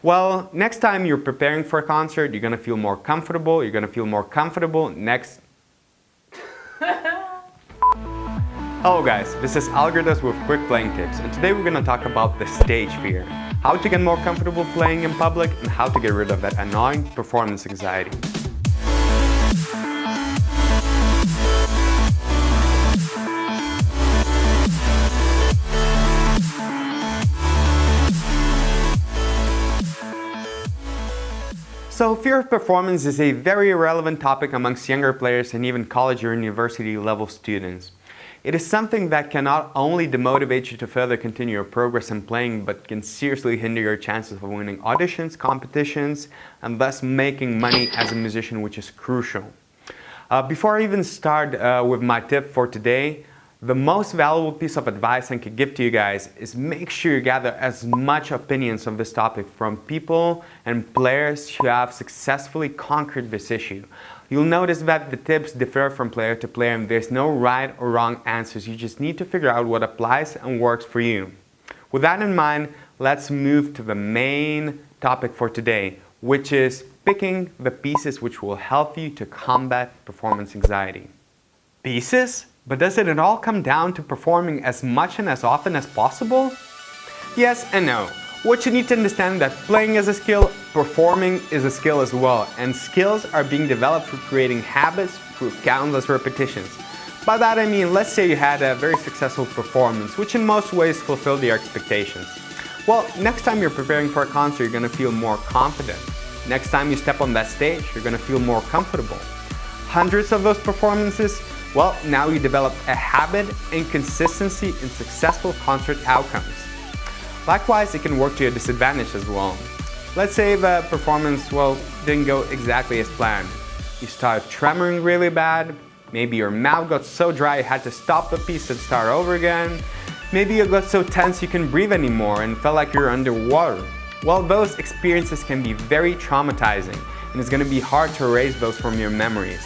Well, next time you're preparing for a concert, you're gonna feel more comfortable. You're gonna feel more comfortable next. Hello guys, this is Algirdas with quick playing tips, and today we're gonna talk about the stage fear, how to get more comfortable playing in public, and how to get rid of that annoying performance anxiety. So fear of performance is a very relevant topic amongst younger players and even college or university level students. It is something that can not only demotivate you to further continue your progress in playing, but can seriously hinder your chances of winning auditions, competitions, and thus making money as a musician, which is crucial. Before I even start with my tip for today, the most valuable piece of advice I could give to you guys is make sure you gather as much opinions on this topic from people and players who have successfully conquered this issue. You'll notice that the tips differ from player to player and there's no right or wrong answers. You just need to figure out what applies and works for you. With that in mind, let's move to the main topic for today, which is picking the pieces which will help you to combat performance anxiety. Pieces? But does it all come down to performing as much and as often as possible? Yes and no. What you need to understand that playing is a skill, performing is a skill as well, and skills are being developed through creating habits through countless repetitions. By that I mean, let's say you had a very successful performance, which in most ways fulfilled your expectations. Well, next time you're preparing for a concert, you're going to feel more confident. Next time you step on that stage, you're going to feel more comfortable. Hundreds of those performances, well, now you develop a habit and consistency in successful concert outcomes. Likewise, it can work to your disadvantage as well. Let's say the performance, didn't go exactly as planned. You start tremoring really bad, maybe your mouth got so dry you had to stop the piece and start over again. Maybe you got so tense you couldn't breathe anymore and felt like you're underwater. Well, those experiences can be very traumatizing, and it's going to be hard to erase those from your memories.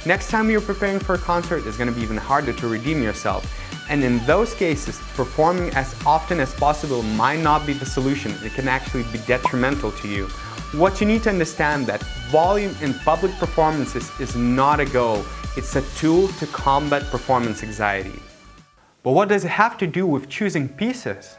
Next time you're preparing for a concert, it's going to be even harder to redeem yourself. And in those cases, performing as often as possible might not be the solution. It can actually be detrimental to you. What you need to understand that volume in public performances is not a goal. It's a tool to combat performance anxiety. But what does it have to do with choosing pieces?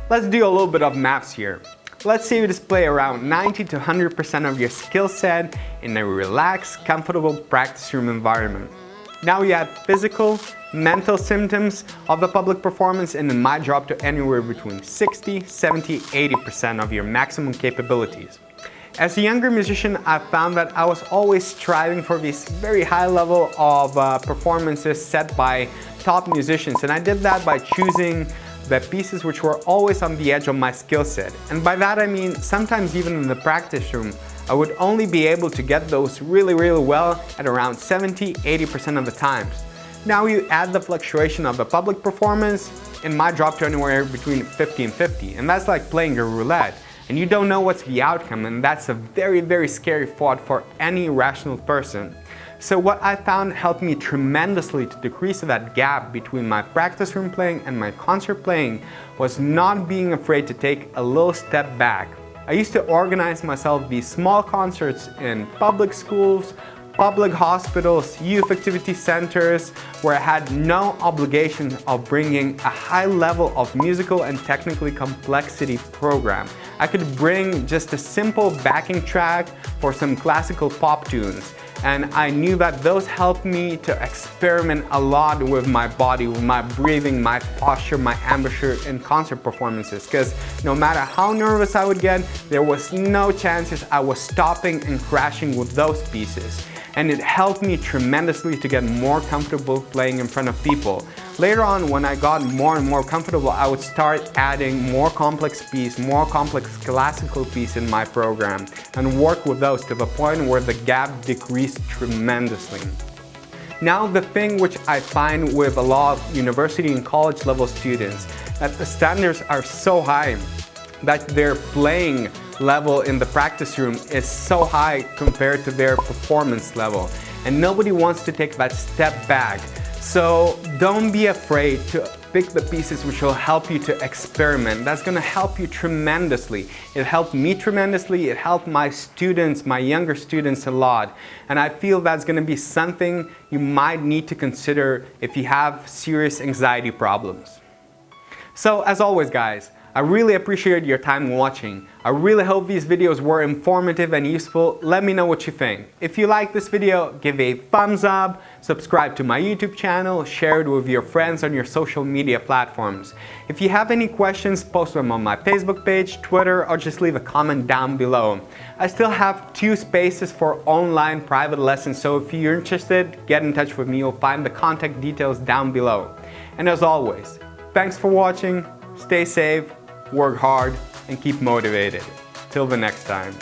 Let's do a little bit of maths here. Let's say you display around 90 to 100% of your skill set in a relaxed, comfortable practice room environment. Now you add physical, mental symptoms of the public performance and it might drop to anywhere between 60, 70, 80% of your maximum capabilities. As a younger musician, I found that I was always striving for this very high level of performances set by top musicians, and I did that by choosing the pieces which were always on the edge of my skill set. And by that I mean sometimes even in the practice room, I would only be able to get those really well at around 70-80% of the times. Now you add the fluctuation of the public performance, it might drop to anywhere between 50 and 50. And that's like playing a roulette. And you don't know what's the outcome, and that's a very scary thought for any rational person. So what I found helped me tremendously to decrease that gap between my practice room playing and my concert playing was not being afraid to take a little step back. I used to organize myself these small concerts in public schools, public hospitals, youth activity centers, where I had no obligation of bringing a high level of musical and technically complexity program. I could bring just a simple backing track for some classical pop tunes. And I knew that those helped me to experiment a lot with my body, with my breathing, my posture, my embouchure in concert performances. Because no matter how nervous I would get, there was no chances I was stopping and crashing with those pieces. And it helped me tremendously to get more comfortable playing in front of people. Later on, when I got more and more comfortable, I would start adding more complex piece, more complex classical piece in my program and work with those to the point where the gap decreased tremendously. Now, the thing which I find with a lot of university and college level students, that the standards are so high that their playing level in the practice room is so high compared to their performance level, and nobody wants to take that step back. So don't be afraid to pick the pieces which will help you to experiment. That's going to help you tremendously. It helped me tremendously. It helped my students, my younger students a lot. And I feel that's going to be something you might need to consider if you have serious anxiety problems. So as always guys, I really appreciate your time watching. I really hope these videos were informative and useful. Let me know what you think. If you like this video, give a thumbs up, subscribe to my YouTube channel, share it with your friends on your social media platforms. If you have any questions, post them on my Facebook page, Twitter, or just leave a comment down below. I still have 2 spaces for online private lessons, so if you're interested, get in touch with me. You'll find the contact details down below. And as always, thanks for watching, stay safe, work hard, and keep motivated. Till the next time.